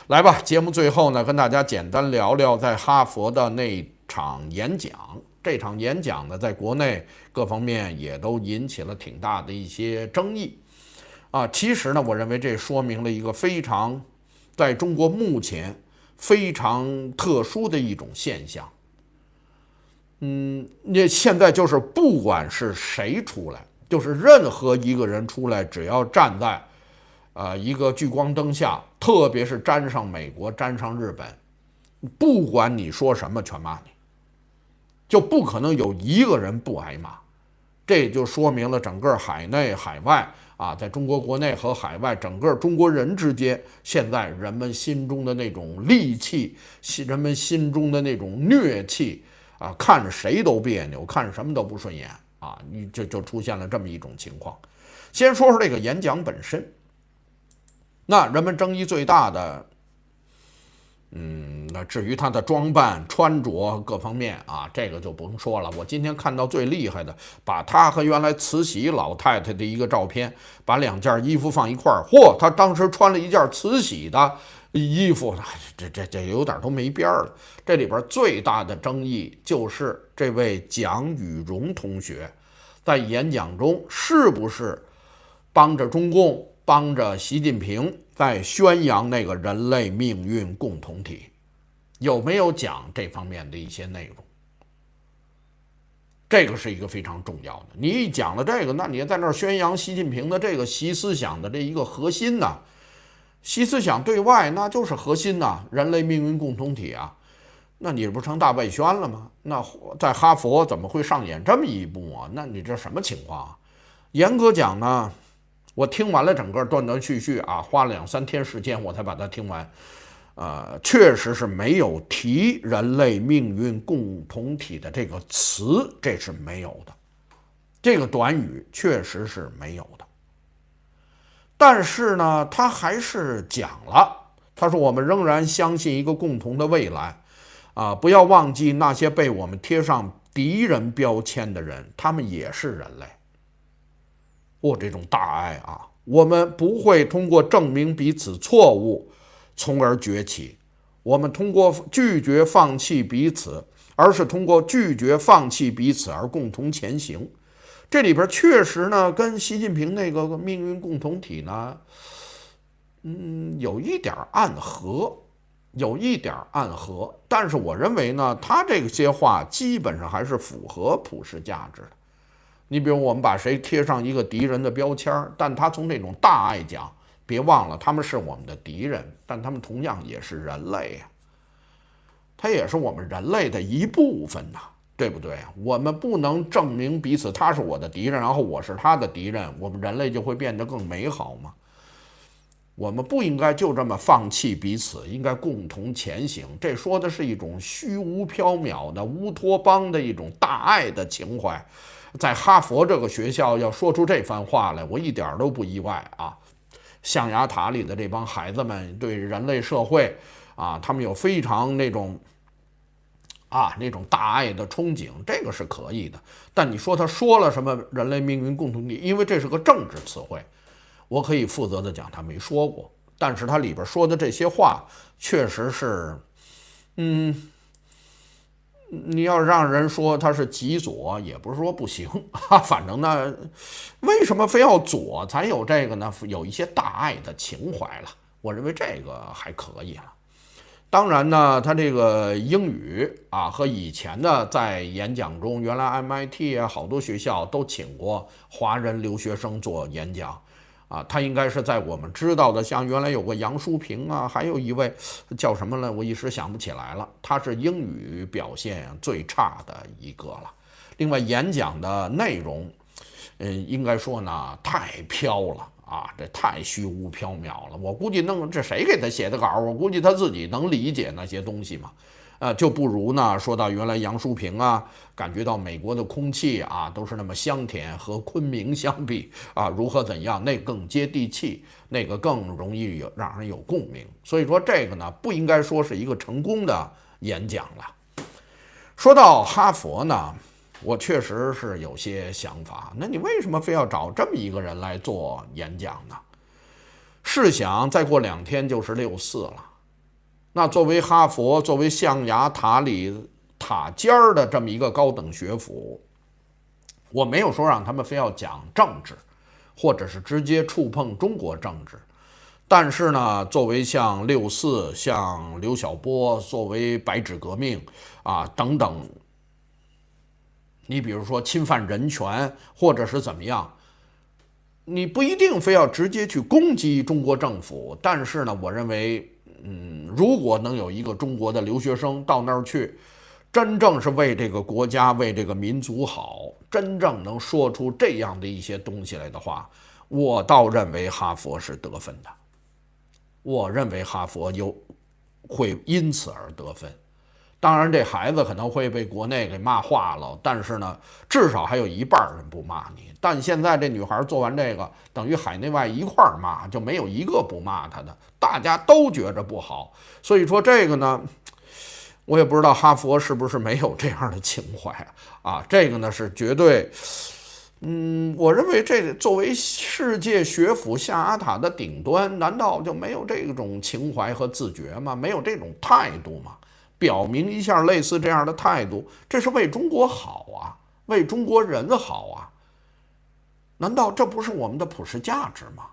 来吧，节目最后呢，跟大家简单聊聊在哈佛的那场演讲。这场演讲呢，在国内各方面也都引起了挺大的一些争议啊。其实呢，我认为这说明了一个非常在中国目前非常特殊的一种现象。那现在就是不管是谁出来，就是任何一个人出来，只要站在一个聚光灯下，特别是沾上美国、沾上日本，不管你说什么，全骂你，就不可能有一个人不挨骂。这就说明了整个海内海外啊，在中国国内和海外整个中国人之间，现在人们心中的那种戾气，人们心中的那种疟气啊，看谁都别扭，看什么都不顺眼啊，你就出现了这么一种情况。先说说这个演讲本身。那人们争议最大的，那至于他的装扮、穿着各方面啊，这个就不用说了。我今天看到最厉害的，把他和原来慈禧老太太的一个照片，把两件衣服放一块儿，嚯，他当时穿了一件慈禧的衣服，这有点都没边儿了。这里边最大的争议就是这位蒋雨荣同学在演讲中是不是帮着中共、帮着习近平在宣扬那个人类命运共同体，有没有讲这方面的一些内容？这个是一个非常重要的。你一讲了这个，那你在那儿宣扬习近平的这个习思想的这一个核心呢？习思想对外那就是核心呐，人类命运共同体啊，那你不成大外宣了吗？那在哈佛怎么会上演这么一幕啊？那你这什么情况啊？严格讲呢，我听完了整个断断续续啊，花了2-3天时间我才把它听完。确实是没有提人类命运共同体的这个词，这是没有的。这个短语确实是没有的。但是呢，他还是讲了，他说我们仍然相信一个共同的未来，不要忘记那些被我们贴上敌人标签的人，他们也是人类。这种大爱啊，我们不会通过证明彼此错误从而崛起，我们通过拒绝放弃彼此，而是通过拒绝放弃彼此而共同前行。这里边确实呢，跟习近平那个命运共同体呢，有一点暗合，但是我认为呢，他这些话基本上还是符合普世价值的。你比如我们把谁贴上一个敌人的标签，但他从这种大爱讲，别忘了他们是我们的敌人，但他们同样也是人类呀，他也是我们人类的一部分呐，对不对？我们不能证明彼此他是我的敌人，然后我是他的敌人，我们人类就会变得更美好吗？我们不应该就这么放弃彼此，应该共同前行。这说的是一种虚无缥缈的乌托邦的一种大爱的情怀。在哈佛这个学校要说出这番话来，我一点都不意外啊！象牙塔里的这帮孩子们对人类社会啊，他们有非常那种大爱的憧憬，这个是可以的。但你说他说了什么人类命运共同体，因为这是个政治词汇，我可以负责的讲他没说过。但是他里边说的这些话确实是，你要让人说他是极左，也不是说不行啊。反正呢，为什么非要左才有这个呢？有一些大爱的情怀了，我认为这个还可以了。当然呢，他这个英语啊，和以前的在演讲中，原来 MIT 啊，好多学校都请过华人留学生做演讲。他应该是在我们知道的，像原来有个杨淑萍啊，还有一位叫什么呢？我一时想不起来了。他是英语表现最差的一个了。另外，演讲的内容，应该说呢，太飘了啊，这太虚无缥缈了。我估计这谁给他写的稿？我估计他自己能理解那些东西嘛。就不如呢，说到原来杨淑萍啊，感觉到美国的空气啊都是那么香甜，和昆明相比啊，如何怎样，那更接地气，那个更容易让人有共鸣。所以说这个呢，不应该说是一个成功的演讲了。说到哈佛呢，我确实是有些想法。那你为什么非要找这么一个人来做演讲呢？试想再过2天就是6·4了。那作为哈佛，作为象牙塔里塔尖儿的这么一个高等学府，我没有说让他们非要讲政治，或者是直接触碰中国政治。但是呢，作为像6·4、像刘晓波，作为白纸革命等等，你比如说侵犯人权，或者是怎么样，你不一定非要直接去攻击中国政府。但是呢，我认为，如果能有一个中国的留学生到那儿去，真正是为这个国家、为这个民族好，真正能说出这样的一些东西来的话，我倒认为哈佛是得分的。我认为哈佛会因此而得分。当然，这孩子可能会被国内给骂化了，但是呢，至少还有一半人不骂你。但现在这女孩做完这个，等于海内外一块儿骂，就没有一个不骂她的，大家都觉着不好。所以说这个呢，我也不知道哈佛是不是没有这样的情怀啊？这个呢是绝对。我认为这作为世界学府象牙塔的顶端，难道就没有这种情怀和自觉吗？没有这种态度吗？表明一下类似这样的态度，这是为中国好啊，为中国人好啊。难道这不是我们的普世价值吗？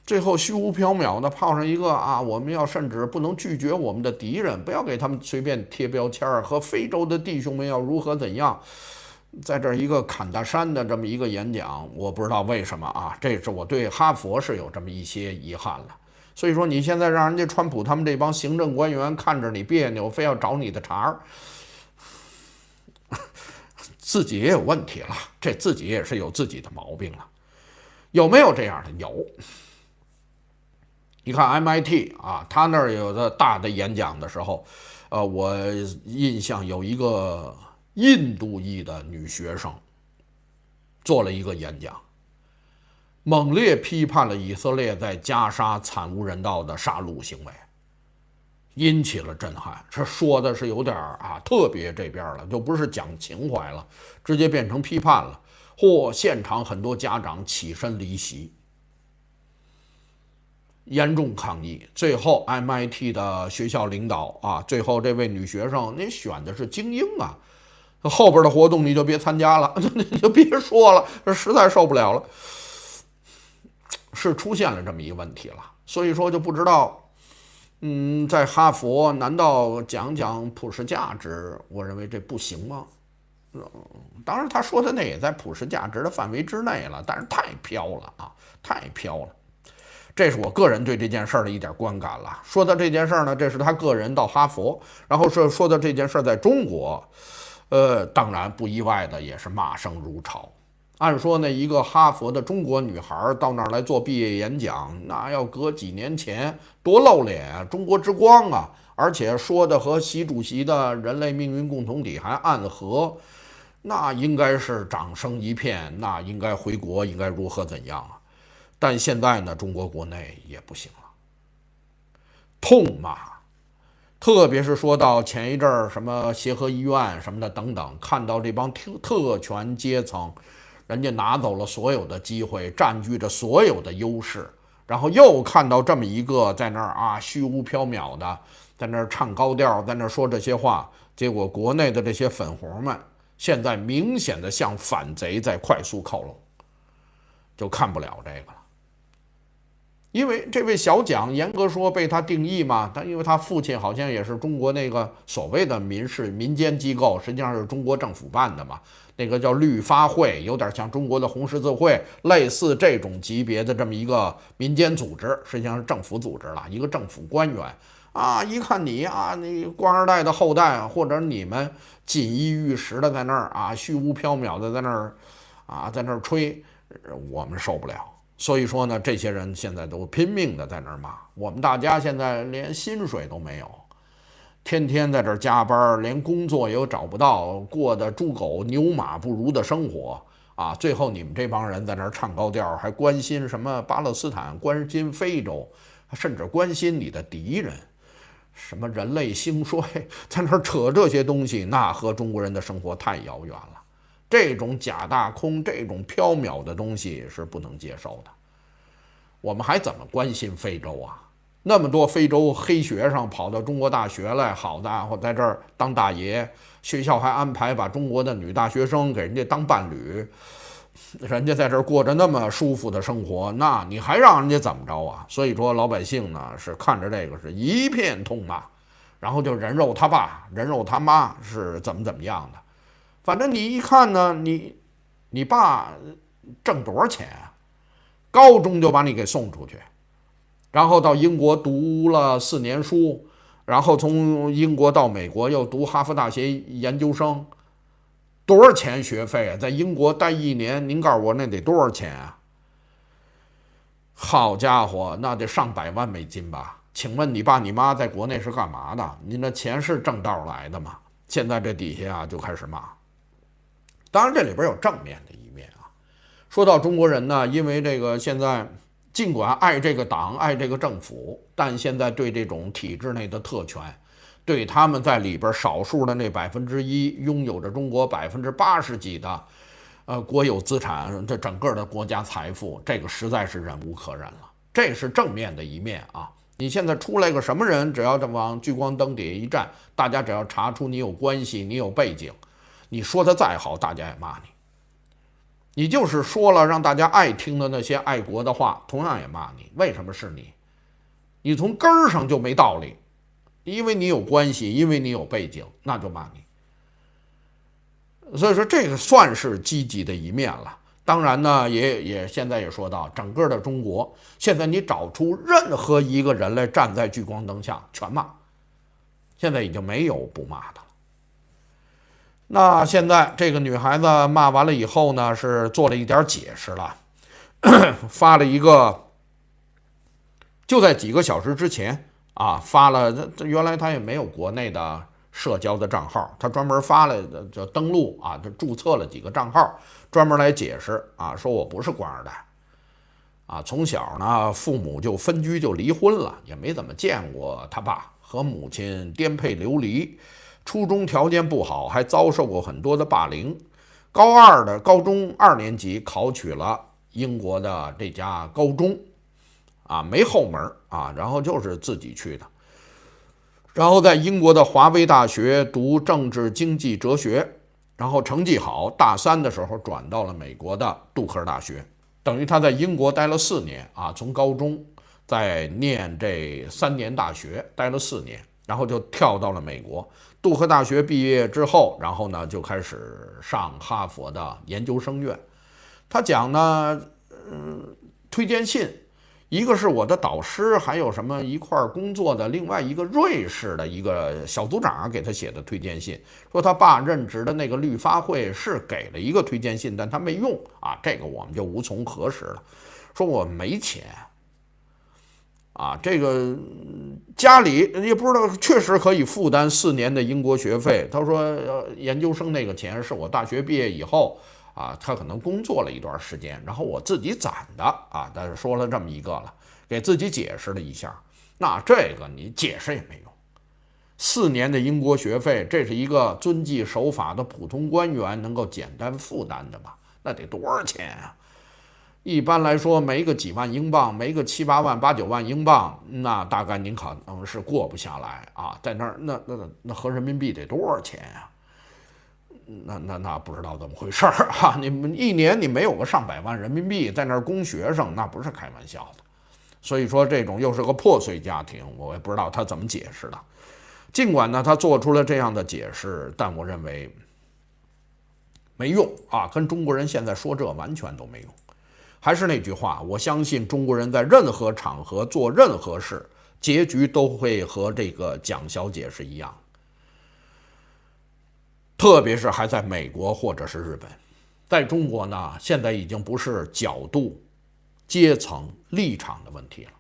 最后虚无缥缈的泡上一个我们要甚至不能拒绝我们的敌人，不要给他们随便贴标签和非洲的弟兄们要如何怎样。在这一个坎大山的这么一个演讲，我不知道为什么这是我对哈佛是有这么一些遗憾了。所以说你现在让人家川普他们这帮行政官员看着你别扭，非要找你的茬儿，自己也有问题了，这自己也是有自己的毛病了。有没有这样的？有。你看 MIT 他那儿有的大的演讲的时候，我印象有一个印度裔的女学生做了一个演讲，猛烈批判了以色列在加沙惨无人道的杀戮行为，引起了震撼。这说的是有点特别这边了，就不是讲情怀了，直接变成批判了。现场很多家长起身离席，严重抗议。最后 MIT 的学校领导最后这位女学生，你选的是精英后边的活动你就别参加了，你就别说了，实在受不了了。是出现了这么一个问题了，所以说就不知道，在哈佛难道讲讲普世价值？我认为这不行吗？当然他说的那也在普世价值的范围之内了，但是太飘了太飘了。这是我个人对这件事的一点观感了。说到这件事呢，这是他个人到哈佛，然后说到这件事在中国。当然不意外的也是骂声如潮。按说呢，一个哈佛的中国女孩到那儿来做毕业演讲，那要隔几年前多露脸啊，中国之光啊，而且说的和习主席的人类命运共同体还暗合，那应该是掌声一片，那应该回国，应该如何怎样啊？但现在呢，中国国内也不行了，痛骂。特别是说到前一阵儿什么协和医院什么的等等，看到这帮特权阶层，人家拿走了所有的机会，占据着所有的优势，然后又看到这么一个在那儿虚无缥缈的，在那儿唱高调，在那儿说这些话，结果国内的这些粉红们现在明显的向反贼在快速靠拢，就看不了这个了。因为这位小蒋严格说被他定义嘛，因为他父亲好像也是中国那个所谓的民间机构，实际上是中国政府办的嘛，那个叫绿发会，有点像中国的红十字会，类似这种级别的这么一个民间组织，实际上是政府组织了，一个政府官员一看你你官二代的后代，或者你们锦衣玉食的在那儿虚无缥缈的在那儿在那儿吹，我们受不了。所以说呢，这些人现在都拼命的在那儿骂我们，大家现在连薪水都没有，天天在这儿加班，连工作也找不到，过的猪狗牛马不如的生活最后你们这帮人在那儿唱高调，还关心什么巴勒斯坦，关心非洲，甚至关心你的敌人，什么人类兴衰，在那儿扯这些东西，那和中国人的生活太遥远了。这种假大空，这种缥缈的东西是不能接受的。我们还怎么关心非洲那么多非洲黑学生跑到中国大学来，好家伙，在这儿当大爷，学校还安排把中国的女大学生给人家当伴侣，人家在这儿过着那么舒服的生活，那你还让人家怎么着啊？所以说老百姓呢是看着这个是一片痛骂，然后就人肉他爸，人肉他妈是怎么样的。反正你一看呢，你爸挣多少钱啊？高中就把你给送出去，然后到英国读了4年书，然后从英国到美国又读哈佛大学研究生，多少钱学费啊？在英国待1年，您告诉我那得多少钱啊？好家伙，那得上百万美金吧？请问你爸你妈在国内是干嘛的？你那钱是正道来的吗？现在这底下啊就开始骂。当然这里边有正面的一面啊。说到中国人呢，因为这个现在尽管爱这个党爱这个政府，但现在对这种体制内的特权，对他们在里边少数的那1%拥有着中国80%几的国有资产，这整个的国家财富，这个实在是忍无可忍了。这是正面的一面啊。你现在出来个什么人，只要往聚光灯底下一站，大家只要查出你有关系，你有背景，你说的再好，大家也骂你。你就是说了让大家爱听的那些爱国的话，同样也骂你。为什么是你？你从根儿上就没道理，因为你有关系，因为你有背景，那就骂你。所以说这个算是积极的一面了。当然呢，也现在也说到，整个的中国现在你找出任何一个人来站在聚光灯下全骂，现在已经没有不骂的了。那现在这个女孩子骂完了以后呢，是做了一点解释了，发了一个，就在几个小时之前啊，发了，原来她也没有国内的社交的账号，他专门发了就登录啊，就注册了几个账号，专门来解释啊，说我不是官二代啊，从小呢父母就分居就离婚了，也没怎么见过他爸，和母亲颠沛流离，初中条件不好，还遭受过很多的霸凌。高中2年级考取了英国的这家高中啊，没后门啊，然后就是自己去的。然后在英国的华威大学读政治经济哲学，然后成绩好，大3的时候转到了美国的杜克大学，等于他在英国待了4年啊，从高中再念这3年大学，待了4年，然后就跳到了美国。杜克大学毕业之后，然后呢就开始上哈佛的研究生院。他讲呢，推荐信。一个是我的导师，还有什么一块工作的另外一个瑞士的一个小组长给他写的推荐信，说他爸任职的那个绿发会是给了一个推荐信，但他没用啊，这个我们就无从核实了。说我没钱啊，这个家里也不知道，确实可以负担4年的英国学费。他说研究生那个钱是我大学毕业以后啊，他可能工作了一段时间，然后我自己攒的啊，但是说了这么一个了，给自己解释了一下。那这个你解释也没用，4年的英国学费，这是一个遵纪守法的普通官员能够简单负担的吗？那得多少钱啊？一般来说，没个几万英镑，没个7、8万、8、9万英镑，那大概您可能是过不下来啊。在那儿，那合人民币得多少钱啊？那不知道怎么回事啊！你们1年你没有个上百万人民币，在那儿供学生，那不是开玩笑的。所以说这种又是个破碎家庭，我也不知道他怎么解释的。尽管呢他做出了这样的解释，但我认为没用啊，跟中国人现在说这完全都没用。还是那句话，我相信中国人在任何场合做任何事，结局都会和这个蒋小姐是一样。特别是还在美国或者是日本，在中国呢，现在已经不是角度、阶层、立场的问题了。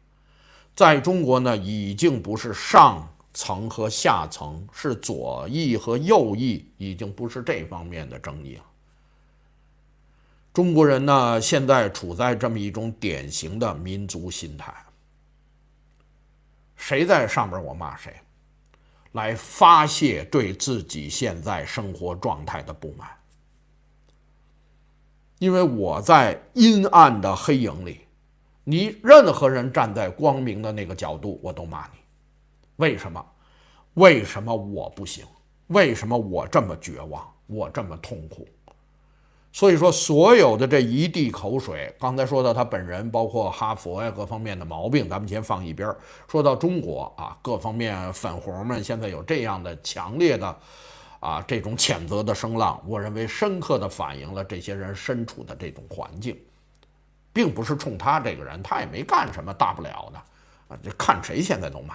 在中国呢，已经不是上层和下层，是左翼和右翼，已经不是这方面的争议了。中国人呢，现在处在这么一种典型的民族心态，谁在上边我骂谁，来发泄对自己现在生活状态的不满。因为我在阴暗的黑影里，你任何人站在光明的那个角度，我都骂你。为什么？为什么我不行？为什么我这么绝望？我这么痛苦？所以说，所有的这一地口水，刚才说到他本人，包括哈佛呀各方面的毛病，咱们先放一边。说到中国啊，各方面粉红们现在有这样的强烈的这种谴责的声浪，我认为深刻的反映了这些人身处的这种环境，并不是冲他这个人，他也没干什么大不了的这看谁现在都骂，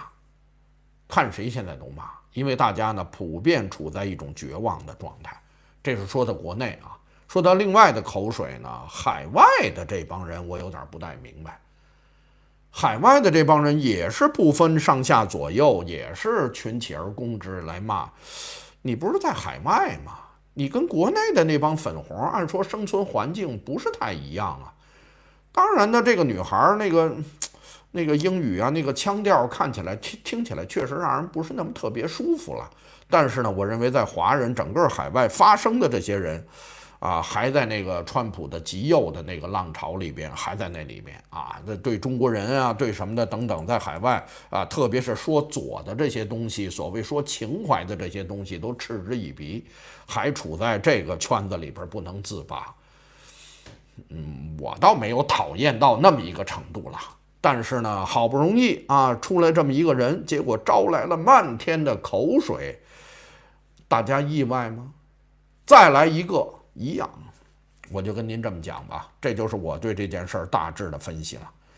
看谁现在都骂，因为大家呢普遍处在一种绝望的状态。这是说到国内啊。说到另外的口水呢，海外的这帮人我有点不太明白。海外的这帮人也是不分上下左右，也是群起而攻之来骂。你不是在海外吗？你跟国内的那帮粉红，按说生存环境不是太一样啊。当然呢，这个女孩那个英语啊，那个腔调看起来听起来确实让人不是那么特别舒服了。但是呢，我认为在华人整个海外发生的这些人。还在那个川普的极右的那个浪潮里边，还在那里面对中国人啊，对什么的等等，在海外特别是说左的这些东西，所谓说情怀的这些东西，都嗤之以鼻，还处在这个圈子里边不能自拔。我倒没有讨厌到那么一个程度了，但是呢，好不容易出来这么一个人，结果招来了漫天的口水，大家意外吗？再来一个。一样，我就跟您这么讲吧，这就是我对这件事儿大致的分析了。